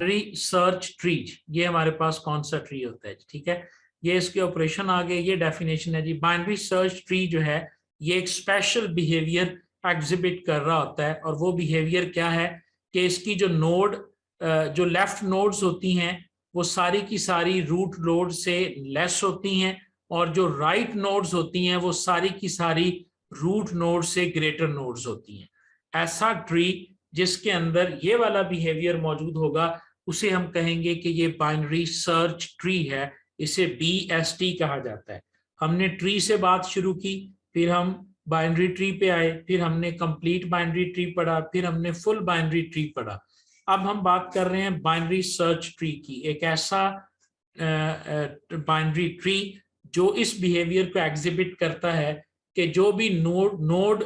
Binary search tree, ये हमारे पास कौन सा ट्री होता है, ठीक है। ये इसके ऑपरेशन आ गए, ये डेफिनेशन है जी। बाइनरी सर्च ट्री जो है ये एक स्पेशल बिहेवियर एग्जिबिट कर रहा होता है, और वो बिहेवियर क्या है कि इसकी जो नोड, जो लेफ्ट नोड्स होती हैं वो सारी की सारी रूट नोड से लेस होती हैं, और जो राइट नोड्स होती हैं वो सारी की सारी रूट नोड से ग्रेटर नोड्स होती हैं। ऐसा ट्री जिसके अंदर ये वाला बिहेवियर मौजूद होगा उसे हम कहेंगे कि ये बाइनरी सर्च ट्री है, इसे BST कहा जाता है। हमने ट्री से बात शुरू की, फिर हम बाइनरी ट्री पे आए, फिर हमने कंप्लीट बाइनरी ट्री पढ़ा, फिर हमने फुल बाइनरी ट्री पढ़ा। अब हम बात कर रहे हैं बाइनरी सर्च ट्री की, एक ऐसा बाइनरी ट्री जो इस बिहेवियर को एग्जिबिट करता है कि जो भी नोड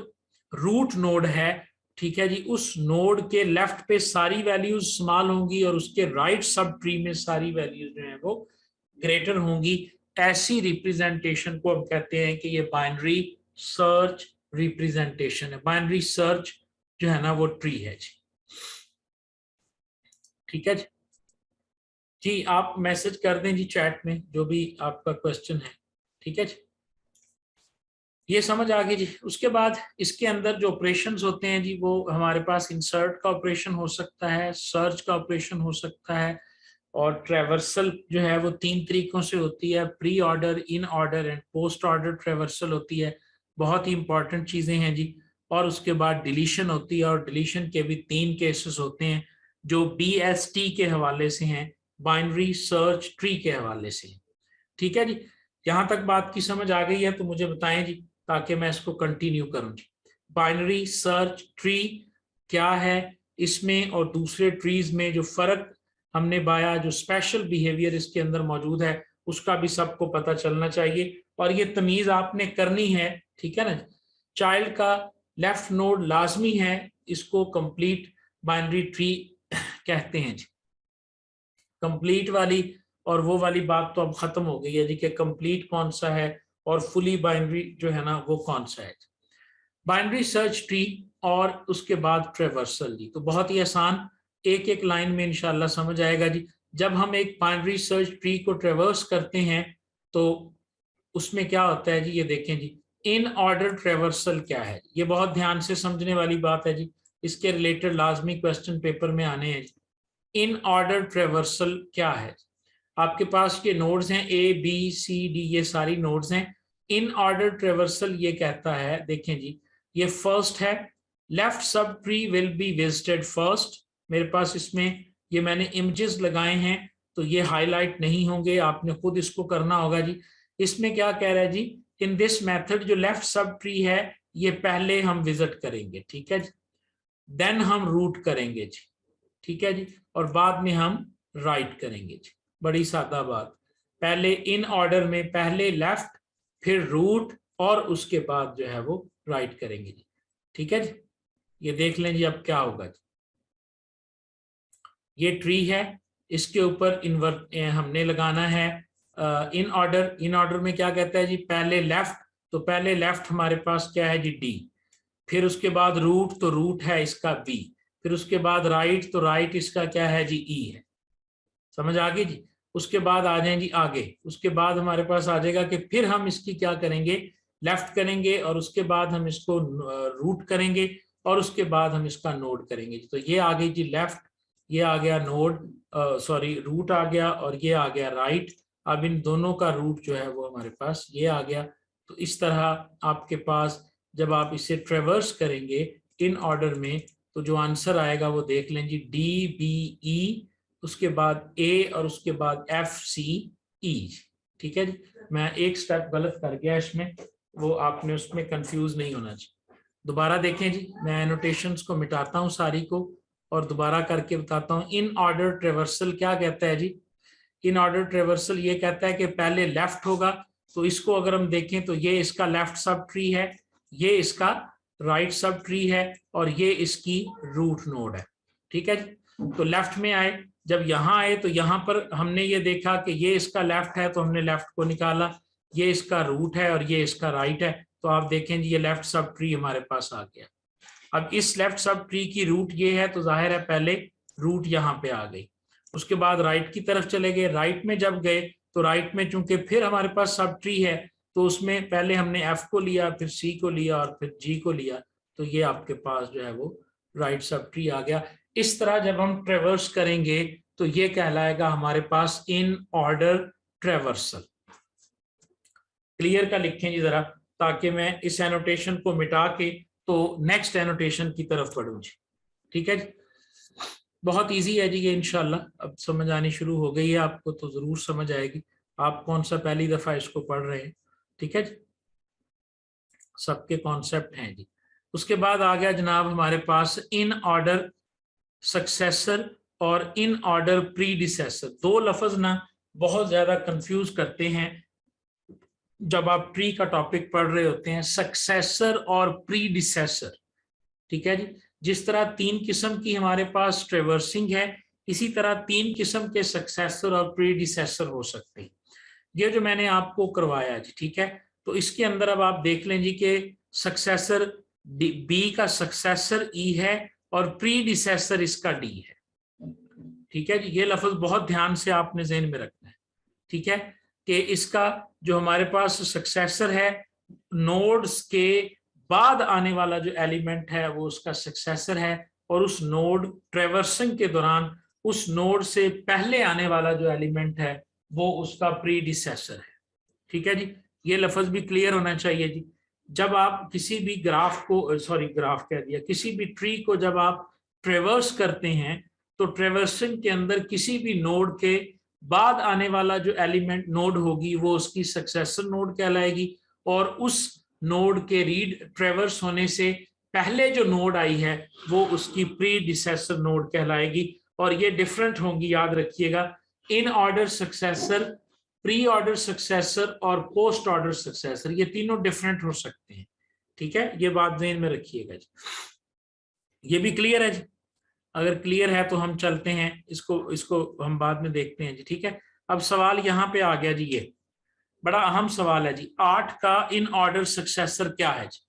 रूट नोड है, ठीक है जी, उस नोड के लेफ्ट पे सारी वैल्यूज स्मॉल होंगी और उसके राइट सब ट्री में सारी वैल्यूज जो है वो ग्रेटर होंगी। ऐसी रिप्रेजेंटेशन को हम कहते हैं कि ये बाइनरी सर्च रिप्रेजेंटेशन है। बाइनरी सर्च जो है ना वो ट्री है जी, ठीक है जी। जी आप मैसेज कर दें जी चैट में जो भी आपका क्वेश्चन है, ठीक है जी। ये समझ आ गई जी। उसके बाद इसके अंदर जो ऑपरेशंस होते हैं जी, वो हमारे पास इंसर्ट का ऑपरेशन हो सकता है, सर्च का ऑपरेशन हो सकता है, और ट्रेवर्सल जो है वो 3 तरीकों से होती है, pre order, in order and post order traversal होती है। बहुत ही इंपॉर्टेंट चीज़ें हैं जी। और उसके बाद डिलीशन होती है, और डिलीशन के भी 3 केसेस होते हैं जो BST के हवाले से हैं, बाइनरी सर्च ट्री के हवाले से, ठीक है जी। यहाँ तक बात की समझ आ गई है तो मुझे बताएं जी, ताकि मैं इसको कंटिन्यू करूं जी। बाइनरी सर्च ट्री क्या है, इसमें और दूसरे ट्रीज में जो फर्क हमने पाया, जो स्पेशल बिहेवियर इसके अंदर मौजूद है, उसका भी सबको पता चलना चाहिए, और ये तमीज आपने करनी है, ठीक है ना। चाइल्ड का लेफ्ट नोड लाजमी है, इसको कंप्लीट बाइनरी ट्री कहते हैं जी। कंप्लीट वाली और वो वाली बात तो अब खत्म हो गई है जी कि कंप्लीट कौन सा है और फुली बाइनरी जो है ना वो कौन सा है। बाइनरी सर्च ट्री और उसके बाद ट्रेवर्सल जी, तो बहुत ही आसान, एक एक लाइन में इंशाल्लाह समझ आएगा जी। जब हम एक बाइनरी सर्च ट्री को ट्रेवर्स करते हैं तो उसमें क्या होता है जी, ये देखें जी। इन ऑर्डर ट्रेवर्सल क्या है, ये बहुत ध्यान से समझने वाली बात है जी, इसके रिलेटेड लाजमी क्वेश्चन पेपर में आने हैं जी। इन ऑर्डर ट्रेवर्सल क्या है, आपके पास ये नोड्स हैं A B C D, ये सारी नोड्स हैं। इन ऑर्डर ट्रेवर्सल ये कहता है, देखें जी, ये फर्स्ट है, left sub tree will be visited first. मेरे पास इसमें ये मैंने इमेजेस लगाए हैं तो ये हाईलाइट नहीं होंगे, आपने खुद इसको करना होगा जी। इसमें क्या कह रहा है जी, इन दिस मेथड जो लेफ्ट सब ट्री है ये पहले हम विजिट करेंगे, ठीक है जी, देन हम रूट करेंगे जी, ठीक है जी, और बाद में हम राइट करेंगे जी। बड़ी सादा बात, पहले इन ऑर्डर में पहले लेफ्ट, फिर रूट, और उसके बाद जो है वो राइट करेंगे जी, ठीक है जी। ये देख लें जी अब क्या होगा जी। ये ट्री है, इसके ऊपर इन्वर्ट हमने लगाना है इन ऑर्डर। इन ऑर्डर में क्या कहता है जी, पहले लेफ्ट, तो पहले लेफ्ट हमारे पास क्या है जी D, फिर उसके बाद रूट, तो रूट है इसका B, फिर उसके बाद राइट, तो राइट इसका क्या है जी E है। समझ आ गई जी। उसके बाद आ जाए जी आगे, उसके बाद हमारे पास आ जाएगा कि फिर हम इसकी क्या करेंगे, लेफ्ट करेंगे, और उसके बाद हम इसको रूट करेंगे, और उसके बाद हम इसका नोड करेंगे। तो ये आ गई जी लेफ्ट, ये आ गया नोड, सॉरी रूट आ गया, और ये आ गया राइट। अब इन दोनों का रूट जो है वो हमारे पास ये आ गया। तो इस तरह आपके पास जब आप इसे ट्रेवर्स करेंगे इन ऑर्डर में, तो जो आंसर आएगा वो देख लें जी, DBE, उसके बाद A, और उसके बाद FCE, ठीक है जी। मैं एक स्टेप गलत कर गया इसमें, वो आपने उसमें कंफ्यूज नहीं होना चाहिए। दोबारा देखें जी, मैं एनोटेशंस को मिटाता हूँ सारी को और दोबारा करके बताता हूँ। इन ऑर्डर ट्रेवर्सल क्या कहता है जी, इन ऑर्डर ट्रेवर्सल ये कहता है कि पहले लेफ्ट होगा, तो इसको अगर हम देखें तो ये इसका लेफ्ट सब ट्री है, ये इसका राइट सब ट्री है, और ये इसकी रूट नोड है, ठीक है जी। तो लेफ्ट में आए, जब यहाँ आए तो यहाँ पर हमने ये देखा कि ये इसका लेफ्ट है तो हमने लेफ्ट को निकाला, ये इसका रूट है और ये इसका राइट है, तो आप देखें जी ये लेफ्ट सब ट्री हमारे पास आ गया। अब इस लेफ्ट सब ट्री की रूट ये है तो जाहिर है पहले रूट यहाँ पे आ गई, उसके बाद राइट की तरफ चले गए, राइट में जब गए तो राइट में चूंकि फिर हमारे पास सब ट्री है तो उसमें पहले हमने एफ को लिया, फिर सी को लिया और फिर जी को लिया, तो ये आपके पास जो है वो राइट सब ट्री आ गया। इस तरह जब हम ट्रेवर्स करेंगे तो ये कहलाएगा हमारे पास इन ऑर्डर ट्रेवर्सल। क्लियर का लिखें जी जरा, ताकि मैं इस एनोटेशन को मिटा के तो नेक्स्ट एनोटेशन की तरफ बढ़ूं जी। ठीक है जी, बहुत इजी है जी ये, इंशाल्लाह अब समझ आनी शुरू हो गई है आपको तो जरूर समझ आएगी। आप कौन सा पहली दफा इसको पढ़ रहे हैं, ठीक है जी, सबके कॉन्सेप्ट हैं जी। उसके बाद आ गया जनाब हमारे पास इन ऑर्डर सक्सेसर और इन ऑर्डर प्रीडिसेसर। दो लफ्ज ना बहुत ज्यादा कंफ्यूज करते हैं जब आप ट्री का टॉपिक पढ़ रहे होते हैं, सक्सेसर और प्रीडिसेसर। ठीक है जी, जिस तरह तीन किस्म की हमारे पास ट्रेवर्सिंग है, इसी तरह तीन किस्म के सक्सेसर और प्रीडिसेसर हो सकते हैं। ये जो मैंने आपको करवाया जी, ठीक है, तो इसके अंदर अब आप देख लें जी कि सक्सेसर बी का सक्सेसर ई है और प्रीडिसेसर इसका डी है। ठीक है जी, ये लफ्ज बहुत ध्यान से आपने ज़हन में रखना है। ठीक है, कि इसका जो हमारे पास सक्सेसर है, नोड्स के बाद आने वाला जो एलिमेंट है वो उसका सक्सेसर है, और उस नोड ट्रेवर्सिंग के दौरान उस नोड से पहले आने वाला जो एलिमेंट है वो उसका प्रीडिसेसर है। ठीक है जी, ये लफ्ज भी क्लियर होना चाहिए जी। जब आप किसी भी ग्राफ को, सॉरी ग्राफ कह दिया, किसी भी ट्री को जब आप ट्रेवर्स करते हैं तो ट्रेवर्सिंग के अंदर किसी भी नोड के बाद आने वाला जो एलिमेंट नोड होगी वो उसकी सक्सेसर नोड कहलाएगी, और उस नोड के रीड ट्रेवर्स होने से पहले जो नोड आई है वो उसकी प्रीडिसेसर नोड कहलाएगी। और ये डिफरेंट होंगी, याद रखिएगा, इन order successor, pre order successor और पोस्ट ऑर्डर सक्सेसर, ये तीनों डिफरेंट हो सकते हैं। ठीक है, ये बात ध्यान में रखिएगा जी। ये भी क्लियर है जी? अगर क्लियर है तो हम चलते हैं, इसको हम बाद में देखते हैं जी। ठीक है, अब सवाल यहाँ पे आ गया जी, ये बड़ा अहम सवाल है जी, 8 का इन ऑर्डर सक्सेसर क्या है जी?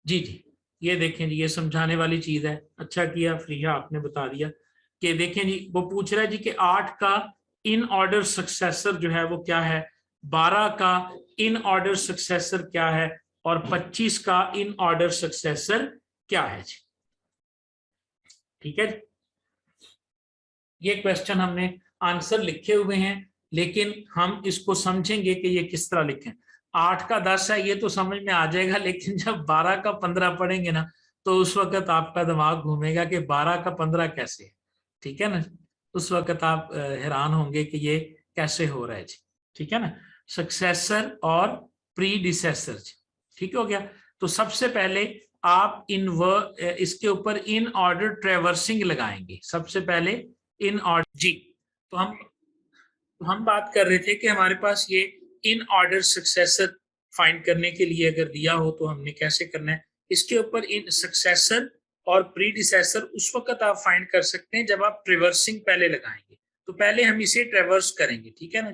जी जी, ये देखें जी, ये समझाने वाली चीज है। अच्छा किया फ्रीहा आपने बता दिया कि देखें जी, वो पूछ रहा है जी कि 8 का इन ऑर्डर सक्सेसर जो है वो क्या है, 12 का इन ऑर्डर सक्सेसर क्या है, और 25 का इन ऑर्डर सक्सेसर क्या है जी। ठीक है, ये क्वेश्चन हमने आंसर लिखे हुए हैं, लेकिन हम इसको समझेंगे कि ये किस तरह लिखें। 8 का 10 है ये तो समझ में आ जाएगा, लेकिन जब 12 का 15 पढ़ेंगे ना तो उस वक्त आपका दिमाग घूमेगा कि 12 का 15 कैसे है। ठीक है ना, उस वक्त आप हैरान होंगे कि ये कैसे हो रहा है जी। ठीक है ना, सक्सेसर और प्रीडिसेसर जी। ठीक हो गया, तो सबसे पहले आप इसके ऊपर इन ऑर्डर ट्रेवर्सिंग लगाएंगे। सबसे पहले इन ऑर्डर जी, तो हम बात कर रहे थे कि हमारे पास ये इन ऑर्डर सक्सेसर फाइंड करने के लिए अगर दिया हो तो हमने कैसे करना है। इसके ऊपर इन सक्सेसर और प्रीडिसेसर उस वक्त आप फाइंड कर सकते हैं जब आप ट्रेवर्सिंग पहले लगाएंगे। तो पहले हम इसे ट्रेवर्स करेंगे, ठीक है ना,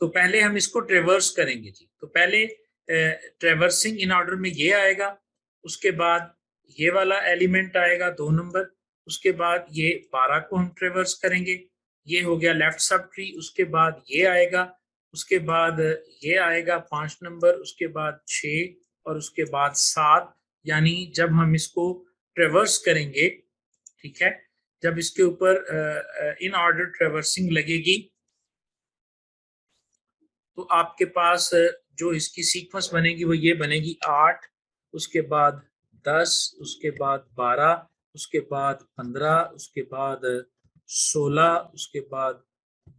तो पहले हम इसको ट्रेवर्स करेंगे जी। तो पहले ट्रेवर्सिंग इन ऑर्डर में ये आएगा, उसके बाद ये वाला एलिमेंट आएगा 2 नंबर, उसके बाद ये 12 को हम ट्रेवर्स करेंगे, ये हो गया लेफ्ट सब ट्री। उसके बाद ये आएगा, उसके बाद ये आएगा 5 नंबर, उसके बाद 6 और उसके बाद 7। यानी जब हम इसको ट्रेवर्स करेंगे, ठीक है, जब इसके ऊपर इन ऑर्डर ट्रेवर्सिंग लगेगी तो आपके पास जो इसकी सीक्वेंस बनेगी वो ये बनेगी 8, उसके बाद 10, उसके बाद 12, उसके बाद 15, उसके बाद 16, उसके बाद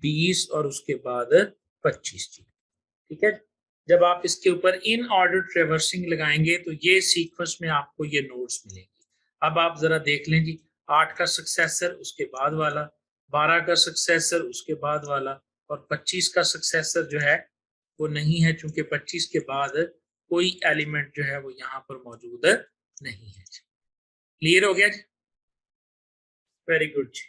20 और उसके बाद 25 जी। ठीक है, जब आप इसके ऊपर इन ऑर्डर ट्रेवर्सिंग लगाएंगे तो ये सीक्वेंस में आपको ये नोड्स मिलेंगे। अब आप जरा देख लें जी, 8 का सक्सेसर उसके बाद वाला, 12 का सक्सेसर उसके बाद वाला, और 25 का सक्सेसर जो है वो नहीं है, चूंकि 25 के बाद कोई एलिमेंट जो है वो यहाँ पर मौजूद नहीं है। क्लियर हो गया जी? वेरी गुड जी,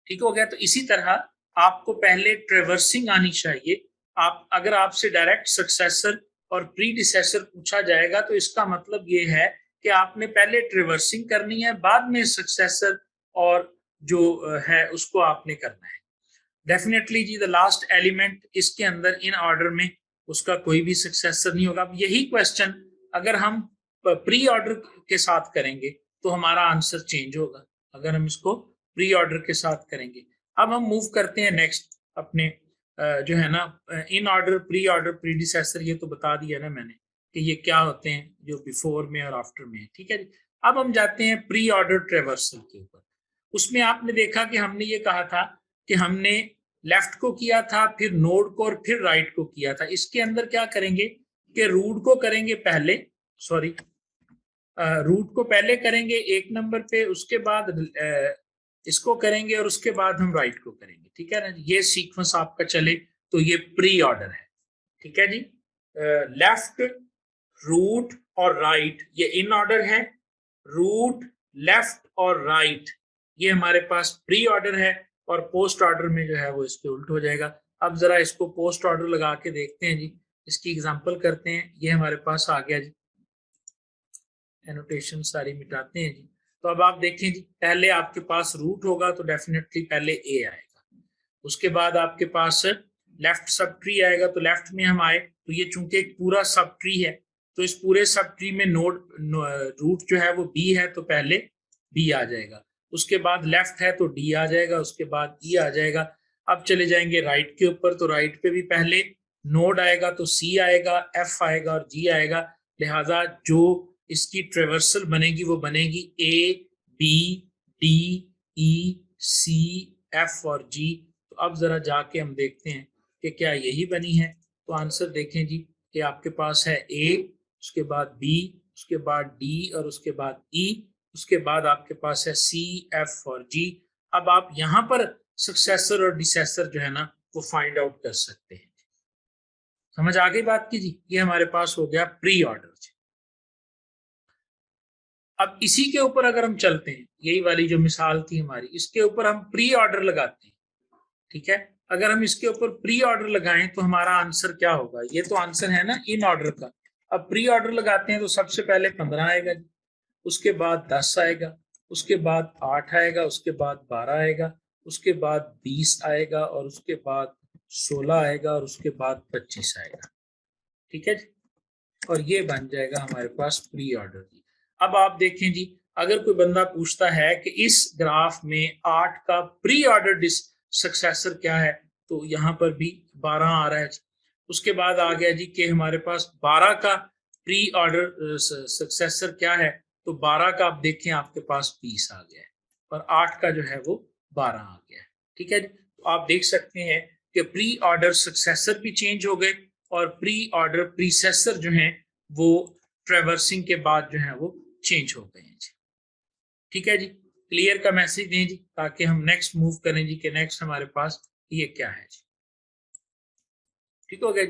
ठीक हो गया। तो इसी तरह आपको पहले ट्रेवर्सिंग आनी चाहिए। आप अगर आपसे डायरेक्ट सक्सेसर और प्रीडिसेसर पूछा जाएगा तो इसका मतलब ये है कि आपने पहले ट्रेवर्सिंग करनी है, बाद में सक्सेसर और जो है उसको आपने करना है। डेफिनेटली जी द लास्ट एलिमेंट इसके अंदर इन ऑर्डर में उसका कोई भी सक्सेसर नहीं होगा। अब यही क्वेश्चन अगर हम प्री ऑर्डर के साथ करेंगे तो हमारा आंसर चेंज होगा, अगर हम इसको प्री ऑर्डर के साथ करेंगे। अब हम मूव करते हैं नेक्स्ट अपने जो है ना in order, pre order, predecessor, ये तो बता दिया ना मैंने कि ये क्या होते हैं जो बिफोर में और आफ्टर में है, ठीक है जी। अब हम जाते हैं प्री ऑर्डर ट्रेवर्सल के ऊपर। उसमें आपने देखा कि हमने ये कहा था कि हमने लेफ्ट को किया था, फिर नोड को, और फिर राइट को किया था। इसके अंदर क्या करेंगे कि रूट को करेंगे पहले, सॉरी रूट को पहले करेंगे एक नंबर पे, उसके बाद इसको करेंगे और उसके बाद हम राइट को करेंगे, ठीक है ना। ये सीक्वेंस आपका चले तो ये प्री ऑर्डर है, ठीक है जी। लेफ्ट, रूट और राइट ये इन ऑर्डर है, रूट, लेफ्ट और राइट ये हमारे पास प्री ऑर्डर है, और पोस्ट ऑर्डर में जो है वो इसके उल्ट हो जाएगा। अब जरा इसको पोस्ट ऑर्डर लगा के देखते हैं जी, इसकी एग्जांपल करते हैं। ये हमारे पास आ गया जी, एनोटेशन सारी मिटाते हैं जी। तो अब आप देखें जी, पहले आपके पास रूट होगा तो डेफिनेटली पहले ए आएगा, उसके बाद आपके पास लेफ्ट सब ट्री आएगा, तो लेफ्ट में हम आए तो ये चूंकि एक पूरा सब ट्री है तो इस पूरे सब ट्री में रूट जो है वो बी है तो पहले बी आ जाएगा, उसके बाद लेफ्ट है तो डी आ जाएगा, उसके बाद ई आ जाएगा। अब चले जाएंगे राइट के ऊपर, तो राइट पे भी पहले नोड आएगा तो सी आएगा, एफ आएगा और जी आएगा। लिहाजा जो इसकी ट्रेवर्सल बनेगी वो बनेगी ए, बी, डी, ई, सी, एफ और जी। तो अब जरा जाके हम देखते हैं कि क्या यही बनी है। तो आंसर देखें जी कि आपके पास है ए, उसके बाद बी, उसके बाद डी और उसके बाद ई, उसके बाद आपके पास है सी, एफ और जी। अब आप यहां पर सक्सेसर और डिसेसर जो है ना वो फाइंड आउट कर सकते हैं। समझ आ गई बात की जी। ये हमारे पास हो गया प्री ऑर्डर। अब इसी के ऊपर अगर हम चलते हैं, यही वाली जो मिसाल थी हमारी, इसके ऊपर हम प्री ऑर्डर लगाते हैं, ठीक है। अगर हम इसके ऊपर प्री ऑर्डर लगाएं तो हमारा आंसर क्या होगा। ये तो आंसर है ना इन ऑर्डर का। अब प्री ऑर्डर लगाते हैं तो सबसे पहले 15 आएगा, उसके बाद 10 आएगा, उसके बाद 8 आएगा, उसके बाद 12 आएगा, उसके बाद 20 आएगा और उसके बाद 16 आएगा और उसके बाद 25 आएगा, ठीक है जी। और ये बन जाएगा हमारे पास प्री ऑर्डर की। अब आप देखें जी, अगर कोई बंदा पूछता है कि इस ग्राफ में 8 का प्री ऑर्डर सक्सेसर क्या है, तो यहाँ पर भी 12 आ रहा है। उसके बाद आ गया जी कि हमारे पास 12 का प्री ऑर्डर सक्सेसर क्या है, तो 12 का आप देखें आपके पास 20 आ गया है और 8 का जो है वो 12 आ गया है, ठीक है जी। तो आप देख सकते हैं कि प्री ऑर्डर सक्सेसर भी चेंज हो गए और प्री ऑर्डर प्रीसेसर जो हैं वो ट्रेवर्सिंग के बाद जो है वो चेंज हो गए हैं जी, ठीक है जी। क्लियर का मैसेज दें जी ताकि हम नेक्स्ट मूव करें जी कि नेक्स्ट हमारे पास ये क्या है जी, ठीक हो गया।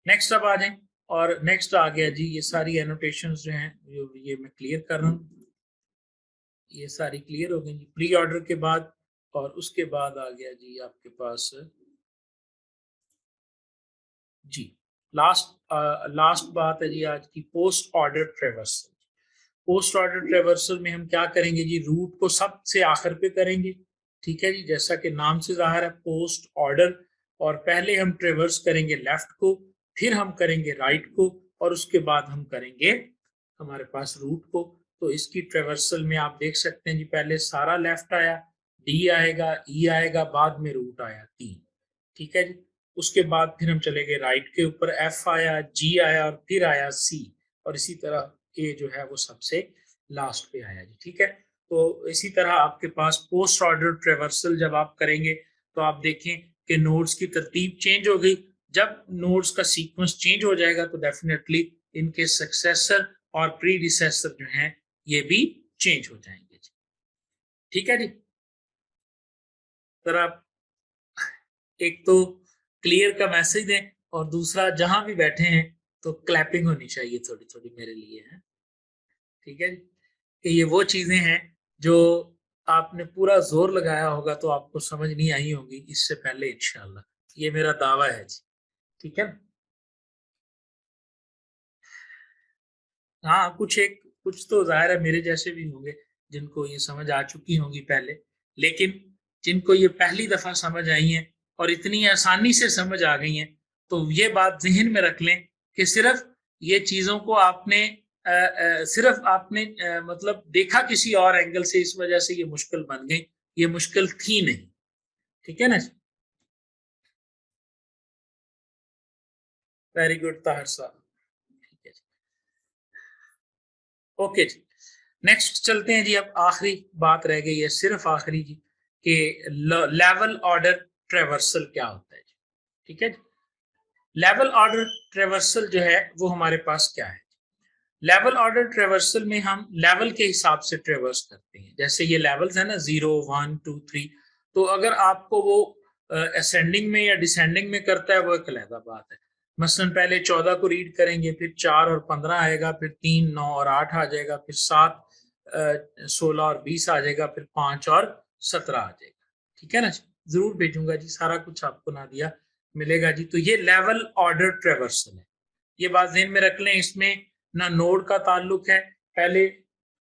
नेक्स्ट अब आ जाए, और नेक्स्ट आ गया जी ये सारी एनोटेशंस जो हैं ये मैं क्लियर कर रहा हूँ, ये सारी क्लियर हो गई जी प्री ऑर्डर के बाद। और उसके बाद आ गया जी आपके पास जी लास्ट बात है जी आज की, post order traversal. Post order traversal में हम क्या करेंगे जी, रूट को सबसे आखिर पे करेंगे, ठीक है जी, जैसा कि नाम से जाहिर है पोस्ट ऑर्डर। और पहले हम ट्रेवर्स करेंगे लेफ्ट को, फिर हम करेंगे राइट को और उसके बाद हम करेंगे हमारे पास रूट को। तो इसकी ट्रेवर्सल में आप देख सकते हैं जी, पहले सारा लेफ्ट आया, डी आएगा, ई आएगा, बाद में रूट आया 3, ठीक है जी। उसके बाद फिर हम चले गए राइट के ऊपर, एफ आया, जी आया और फिर आया सी, और इसी तरह ए जो है वो सबसे लास्ट पे आया जी, ठीक है। तो इसी तरह आपके पास पोस्ट ऑर्डर ट्रेवर्सल जब आप करेंगे तो आप देखें कि नोड्स की तरतीब चेंज हो गई। जब नोड्स का सीक्वेंस चेंज हो जाएगा तो डेफिनेटली इनके सक्सेसर और प्रीडिसेसर जो हैं ये भी चेंज हो जाएंगे जी, ठीक है जी। तर आप एक तो क्लियर का मैसेज दें और दूसरा जहां भी बैठे हैं तो क्लैपिंग होनी चाहिए थोड़ी थोड़ी मेरे लिए है, ठीक है। कि ये वो चीजें हैं जो आपने पूरा जोर लगाया होगा तो आपको समझ नहीं आई होगी इससे पहले इंशाल्लाह, ये मेरा दावा है जी, ठीक है। हाँ कुछ तो जाहिर है मेरे जैसे भी होंगे जिनको ये समझ आ चुकी होंगी पहले, लेकिन जिनको ये पहली दफा समझ आई है और इतनी आसानी से समझ आ गई हैं, तो ये बात जहन में रख लें कि सिर्फ ये चीजों को आपने सिर्फ आपने मतलब देखा किसी और एंगल से, इस वजह से ये मुश्किल बन गई, ये मुश्किल थी नहीं। ठीक है ना? वेरी गुड ताहिर साहब। ठीक है जी, ओके जी। नेक्स्ट चलते हैं जी। अब आखिरी बात रह गई है, सिर्फ आखिरी जी, कि लेवल ऑर्डर ट्रेवर्सल क्या होता है जी। ठीक है जी। लेवल ऑर्डर ट्रेवर्सल जो है वो हमारे पास क्या है? लेवल ऑर्डर ट्रेवर्सल में हम लेवल के हिसाब से ट्रेवर्स करते हैं। जैसे ये लेवल्स है ना, 0 1 2 3, तो अगर आपको वो असेंडिंग में या डिसेंडिंग में करता है वो एक अलग बात है। मसलन पहले 14 को रीड करेंगे, फिर 4 और 15 आएगा, फिर 3 9 और 8 आ जाएगा, फिर 7 16 और 20 आ जाएगा, फिर 5 और 17 आ जाएगा। ठीक है ना? जरूर भेजूंगा जी, सारा कुछ आपको ना दिया मिलेगा जी। तो ये लेवल ऑर्डर ट्रेवर्सल है, ये बात ध्यान में रख लें। इसमें ना नोड का ताल्लुक है पहले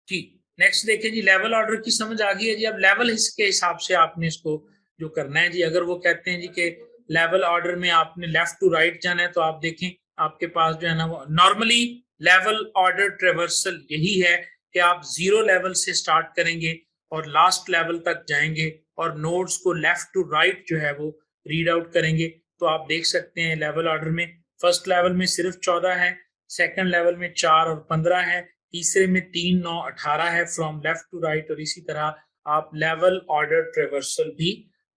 जी। नेक्स्ट देखिए जी, लेवल ऑर्डर की समझ आ गई है जी। अब लेवल के हिसाब से आपने इसको जो करना है जी, अगर वो कहते हैं जी कि लेवल ऑर्डर में आपने लेफ्ट टू राइट जाना है, तो आप देखें आपके पास जो है ना, वो नॉर्मली लेवल ऑर्डर ट्रेवर्सल यही है कि आप 0 लेवल से स्टार्ट करेंगे और लास्ट लेवल तक जाएंगे और नोड्स को लेफ्ट टू राइट जो है वो रीड आउट करेंगे। तो आप देख सकते हैं लेवल ऑर्डर में फर्स्ट लेवल में सिर्फ 14 है, सेकंड लेवल में 4 और 15 है, तीसरे में 3 9 18 है फ्रॉम लेफ्ट टू राइट, और इसी तरह आप लेवल ऑर्डर ट्रेवर्सल भी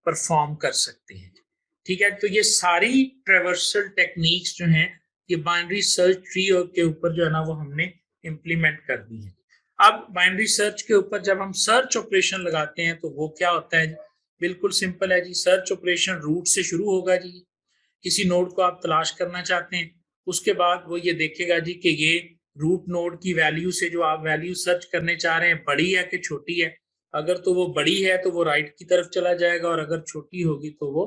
परफॉर्म कर सकते हैं। ठीक है, तो ये सारी ट्रेवर्सल टेक्निक्स जो हैं ये बाइनरी सर्च ट्री के ऊपर जो है ना वो हमने इम्प्लीमेंट कर दी है। अब बाइनरी सर्च के ऊपर जब हम सर्च ऑपरेशन लगाते हैं तो वो क्या होता है? बिल्कुल सिंपल है जी। सर्च ऑपरेशन रूट से शुरू होगा जी। किसी नोड को आप तलाश करना चाहते हैं, उसके बाद वो ये देखेगा जी कि ये रूट नोड की वैल्यू से जो आप वैल्यू सर्च करने चाह रहे हैं बड़ी है कि छोटी है। अगर तो वो बड़ी है तो वो राइट की तरफ चला जाएगा, और अगर छोटी होगी तो वो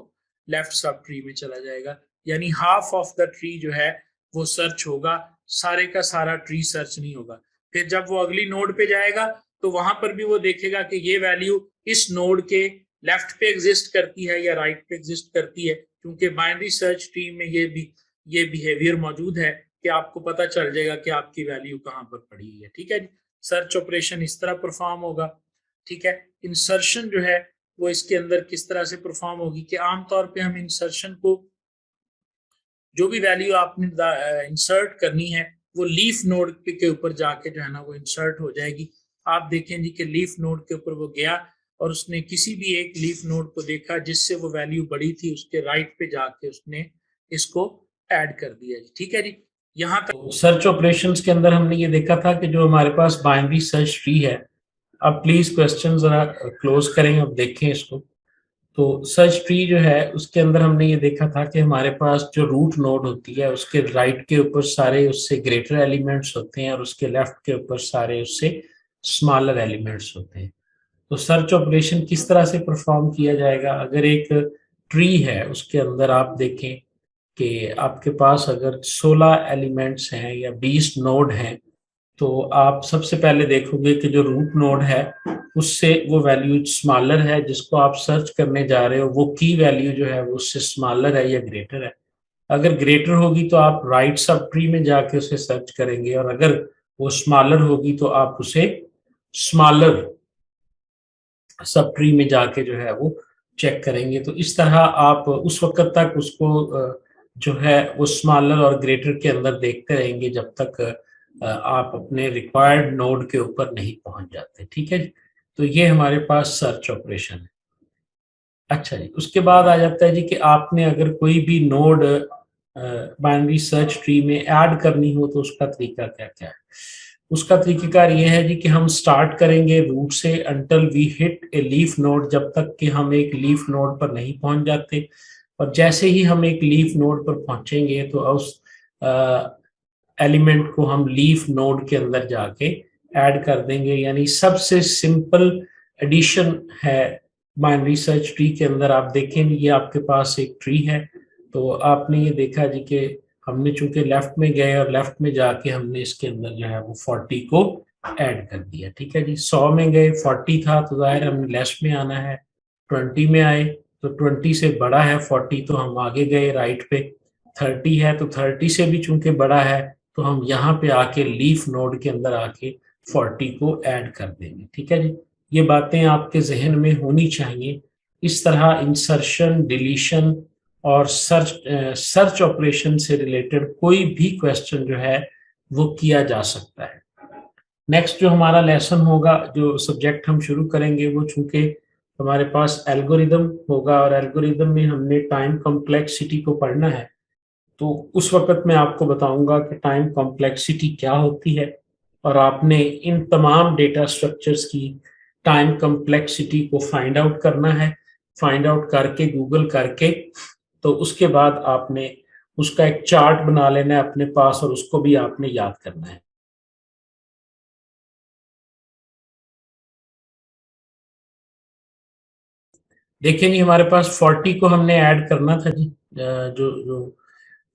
लेफ्ट सब ट्री में चला जाएगा। यानी हाफ ऑफ द ट्री जो है वो सर्च होगा, सारे का सारा ट्री सर्च नहीं होगा। फिर जब वो अगली नोड पे जाएगा तो वहां पर भी वो देखेगा कि ये वैल्यू इस नोड के लेफ्ट पे एग्जिस्ट करती है या राइट पे एग्जिस्ट करती है, क्योंकि बाइनरी सर्च ट्री में ये बिहेवियर मौजूद है कि आपको पता चल जाएगा कि आपकी वैल्यू कहाँ पर पड़ी हुई है। ठीक है जी, सर्च ऑपरेशन इस तरह परफॉर्म होगा। ठीक है, इंसर्शन जो है वो इसके अंदर किस तरह से परफॉर्म होगी कि आमतौर पे हम इंसर्शन को, जो भी वैल्यू आपने इंसर्ट करनी है वो लीफ नोड के ऊपर जाके जो है ना वो इंसर्ट हो जाएगी। आप देखें जी कि लीफ नोड के ऊपर वो गया और उसने किसी भी एक लीफ नोड को देखा जिससे वो वैल्यू बड़ी थी, उसके राइट पे जाके उसने इसको ऐड कर दिया जी। ठीक है जी, यहाँ तक सर्च ऑपरेशंस के अंदर हमने ये देखा था कि जो हमारे पास बाइनरी सर्च ट्री है। अब प्लीज क्वेश्चन जरा क्लोज करें और देखें इसको। तो सर्च ट्री जो है उसके अंदर हमने ये देखा था कि हमारे पास जो रूट नोड होती है उसके राइट के ऊपर सारे उससे ग्रेटर एलिमेंट्स होते हैं और उसके लेफ्ट के ऊपर सारे उससे स्मॉलर एलिमेंट्स होते हैं। तो सर्च ऑपरेशन किस तरह से परफॉर्म किया जाएगा? अगर एक ट्री है उसके अंदर आप देखें कि आपके पास अगर 16 एलिमेंट्स हैं या 20 नोड हैं, तो आप सबसे पहले देखोगे कि जो रूट नोड है उससे वो वैल्यू स्मॉलर है जिसको आप सर्च करने जा रहे हो, वो की वैल्यू जो है वो उससे स्मॉलर है या ग्रेटर है। अगर ग्रेटर होगी तो आप राइट सब ट्री में जाके उसे सर्च करेंगे, और अगर वो स्मॉलर होगी तो आप उसे स्मॉलर सब ट्री में जाके जो है वो चेक करेंगे। तो इस तरह आप उस वक्त तक उसको जो है वो स्मॉलर और ग्रेटर के अंदर देखते रहेंगे जब तक आप अपने रिक्वायर्ड नोड के ऊपर नहीं पहुंच जाते। ठीक है जी, तो ये हमारे पास सर्च ऑपरेशन है। अच्छा जी, उसके बाद आ जाता है जी कि आपने अगर कोई भी नोड बाइनरी सर्च ट्री में ऐड करनी हो तो उसका तरीका क्या क्या है? उसका तरीकेकार ये है जी कि हम स्टार्ट करेंगे रूट से until we hit a leaf node, जब तक कि हम एक लीफ नोड पर नहीं पहुंच जाते। और जैसे ही हम एक लीफ नोड पर पहुंचेंगे तो उस एलिमेंट को हम लीफ नोड के अंदर जाके ऐड कर देंगे। यानी सबसे सिंपल एडिशन है बाइनरी सर्च ट्री के अंदर। आप देखें ये आपके पास एक ट्री है, तो आपने ये देखा जी कि हमने चूंकि लेफ्ट में गए और लेफ्ट में जाके हमने इसके अंदर जो है वो 40 को ऐड कर दिया। ठीक है जी, 100 में गए 40 था तो जाहिर हमने लेस में आना है, 20 में आए तो 20 से बड़ा है 40 तो हम आगे गए राइट पे, 30 है तो 30 से भी चूंकि बड़ा है तो हम यहाँ पे आके लीफ नोड के अंदर आके 40 को ऐड कर देंगे। ठीक है जी, ये बातें आपके जहन में होनी चाहिए। इस तरह इंसर्शन, डिलीशन और सर्च ऑपरेशन से रिलेटेड कोई भी क्वेश्चन जो है वो किया जा सकता है। नेक्स्ट जो हमारा लेसन होगा, जो सब्जेक्ट हम शुरू करेंगे, वो चूंकि हमारे पास एल्गोरिदम होगा और एल्गोरिदम में हमने टाइम कॉम्प्लेक्सिटी को पढ़ना है, तो उस वक्त मैं आपको बताऊंगा कि टाइम कॉम्प्लेक्सिटी क्या होती है और आपने इन तमाम डेटा स्ट्रक्चर्स की टाइम कॉम्प्लेक्सिटी को फाइंड आउट करना है। फाइंड आउट करके गूगल करके तो उसके बाद आपने उसका एक चार्ट बना लेना है अपने पास और उसको भी आपने याद करना है। देखिए जी, हमारे पास 40 को हमने ऐड करना था जी, जो जो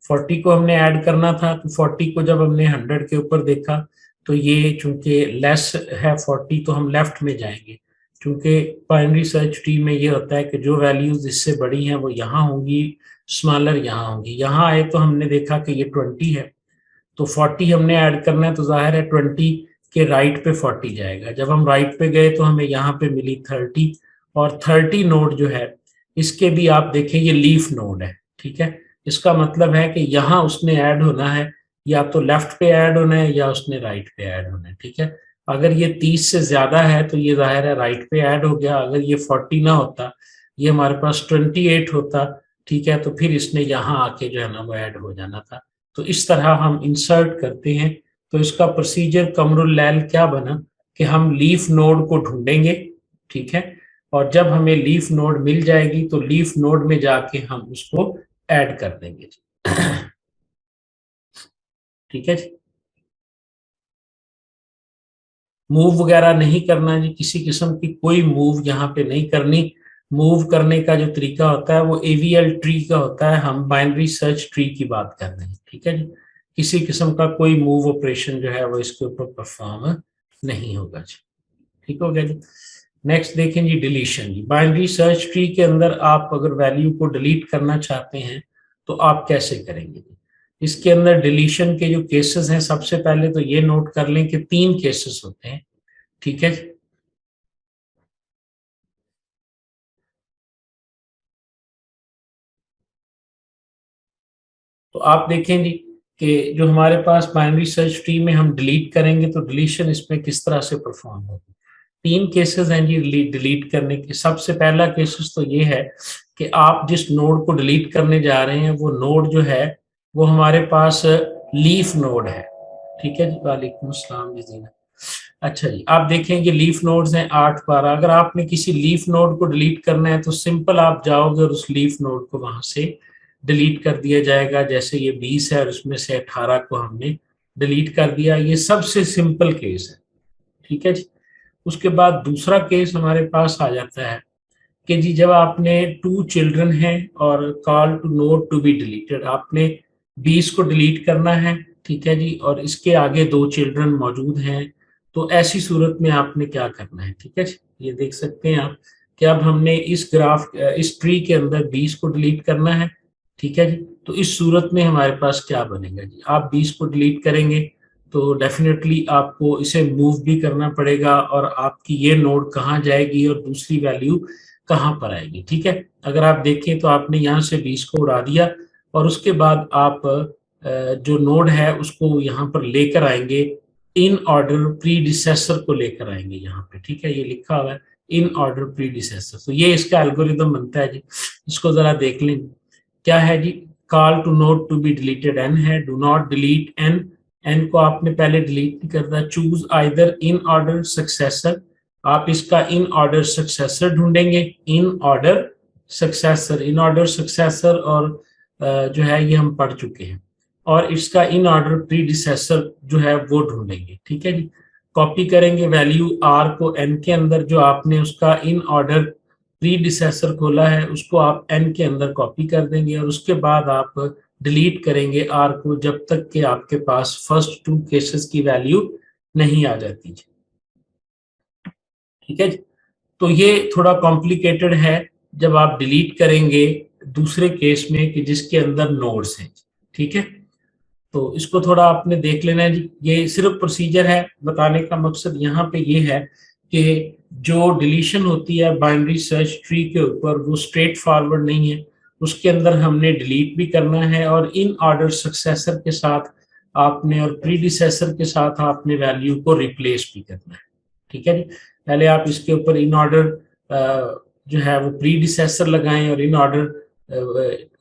40 को हमने ऐड करना था, तो 40 को जब हमने 100 के ऊपर देखा तो ये चूंकि लेस है 40 तो हम लेफ्ट में जाएंगे। चूंकि बाइनरी सर्च ट्री में ये होता है कि जो वैल्यूज इससे बड़ी हैं वो यहाँ होंगी, स्मॉलर यहाँ होंगी। यहाँ आए तो हमने देखा कि ये 20 है तो 40 हमने ऐड करना है, तो जाहिर है 20 के राइट पे 40 जाएगा। जब हम राइट पे गए तो हमें यहाँ पे मिली 30 और 30 नोड जो है इसके भी आप देखें ये लीफ नोड है। ठीक है, इसका मतलब है कि यहाँ उसने ऐड होना है, या तो लेफ्ट पे ऐड होना है या उसने राइट पे ऐड होना है। ठीक है, अगर ये 30 से ज्यादा है तो ये जाहिर है राइट पे ऐड हो गया। अगर ये 40 ना होता, ये हमारे पास 28 होता, ठीक है, तो फिर इसने यहाँ आके जो है ना वो ऐड हो जाना था। तो इस तरह हम इंसर्ट करते हैं। तो इसका प्रोसीजर कमरुल लैल क्या बना कि हम लीफ नोड को ढूंढेंगे। ठीक है, और जब हमें लीफ नोड मिल जाएगी तो लीफ नोड में जाके हम उसको ऐड कर देंगे। ठीक है जी, मूव वगैरह नहीं करना जी, किसी किस्म की कोई मूव यहाँ पे नहीं करनी। मूव करने का जो तरीका होता है वो एवीएल ट्री का होता है, हम बाइनरी सर्च ट्री की बात कर रहे हैं। ठीक है जी, किसी किस्म का कोई मूव ऑपरेशन जो है वो इसके ऊपर परफॉर्म नहीं होगा जी। ठीक हो गया जी। नेक्स्ट देखें जी, डिलीशन जी। बाइनरी सर्च ट्री के अंदर आप अगर वैल्यू को डिलीट करना चाहते हैं तो आप कैसे करेंगे जी? इसके अंदर डिलीशन के जो केसेस हैं, सबसे पहले तो ये नोट कर लें कि 3 केसेस होते हैं। ठीक है, तो आप देखें जी कि जो हमारे पास बाइनरी सर्च ट्री में हम डिलीट करेंगे तो डिलीशन इसमें किस तरह से परफॉर्म होगी। 3 केसेस हैं जी डिलीट करने के। सबसे पहला केसेस तो ये है कि आप जिस नोड को डिलीट करने जा रहे हैं वो नोड जो है वो हमारे पास लीफ नोड है। ठीक है जी, वालेकुम अस्सलाम जी जीना। अच्छा जी, आप देखेंगे लीफ नोड्स हैं 8 12। अगर आपने किसी लीफ नोड को डिलीट करना है तो सिंपल आप जाओगे और उस लीफ नोड को वहां से डिलीट कर दिया जाएगा। जैसे ये 20 है और उसमें से 18 को हमने डिलीट कर दिया, ये सबसे सिंपल केस है। ठीक है जी, उसके बाद दूसरा केस हमारे पास आ जाता है कि जी जब आपने 2 चिल्ड्रन हैं और call to node to be deleted, आपने 20 को डिलीट करना है। ठीक है जी, और इसके आगे 2 चिल्ड्रन मौजूद हैं, तो ऐसी सूरत में आपने क्या करना है। ठीक है जी, ये देख सकते हैं आप कि अब हमने इस ट्री के अंदर 20 को डिलीट करना है। ठीक है जी, तो इस सूरत में हमारे पास क्या बनेगा जी, आप 20 को डिलीट करेंगे तो डेफिनेटली आपको इसे मूव भी करना पड़ेगा और आपकी ये नोड कहाँ जाएगी और दूसरी वैल्यू कहाँ पर आएगी। ठीक है, अगर आप देखें तो आपने यहाँ से 20 को उड़ा दिया और उसके बाद आप जो नोड है उसको यहाँ पर लेकर आएंगे, इन ऑर्डर प्रीडिसेसर को लेकर आएंगे यहाँ पे। ठीक है, ये लिखा हुआ है इन ऑर्डर प्रीडिसेसर, तो ये इसका एल्गोरिदम बनता है जी। इसको जरा देख लें, क्या है जी, call to node to be deleted N है, do not delete N. N को आपने पहले डिलीट नहीं करना। Choose either in order successor, आप इसका इन ऑर्डर सक्सेसर ढूंढेंगे। In order successor, in order successor और जो है ये हम पढ़ चुके हैं। और इसका इन ऑर्डर प्रीडिसेसर जो है वो ढूंढेंगे। ठीक है जी, कॉपी करेंगे वैल्यू आर को एन के अंदर, जो आपने उसका इन ऑर्डर प्रीडिसेसर खोला है उसको आप एन के अंदर कॉपी कर देंगे और उसके बाद आप डिलीट करेंगे आर को जब तक कि आपके पास फर्स्ट 2 केसेस की वैल्यू नहीं आ जाती। ठीक है जी, तो ये थोड़ा कॉम्प्लिकेटेड है जब आप डिलीट करेंगे दूसरे केस में कि जिसके अंदर नोड्स हैं, ठीक है। तो इसको थोड़ा आपने देख लेना है जी। ये सिर्फ प्रोसीजर है, बताने का मकसद यहाँ पे ये है कि जो डिलीशन होती है बाइनरी सर्च ट्री के ऊपर वो स्ट्रेट फॉरवर्ड नहीं है, उसके अंदर हमने डिलीट भी करना है और इन ऑर्डर सक्सेसर के साथ आपने और प्रीडिसेसर के साथ आपने वैल्यू को रिप्लेस भी करना है, ठीक है जी। पहले आप इसके ऊपर इन ऑर्डर जो है वो प्रीडिसेसर लगाएं और इन ऑर्डर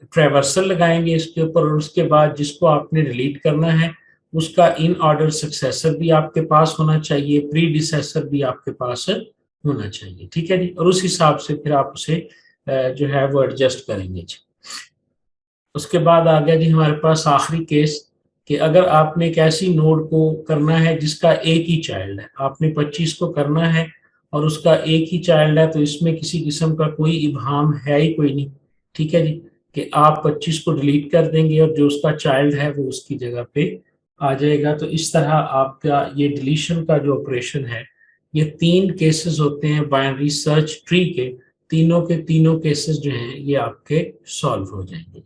ट्रेवर्सल लगाएंगे इसके ऊपर, और उसके बाद जिसको आपने डिलीट करना है उसका इन ऑर्डर सक्सेसर भी आपके पास होना चाहिए, प्रीडिसेसर भी आपके पास होना चाहिए, ठीक है जी। और उस हिसाब से फिर आप उसे जो है वो एडजस्ट करेंगे जी। उसके बाद आ गया जी हमारे पास आखिरी केस कि अगर आपने एक ऐसी नोड को करना है जिसका एक ही चाइल्ड है, आपने 25 को करना है और उसका एक ही चाइल्ड है, तो इसमें किसी किस्म का कोई इब्हाम है ही कोई नहीं, ठीक है जी। कि आप 25 को डिलीट कर देंगे और जो उसका चाइल्ड है वो उसकी जगह पे आ जाएगा। तो इस तरह आपका ये डिलीशन का जो ऑपरेशन है, ये 3 केसेस होते हैं बाइनरी सर्च ट्री के, तीनों के तीनों केसेस जो हैं ये आपके सॉल्व हो जाएंगे।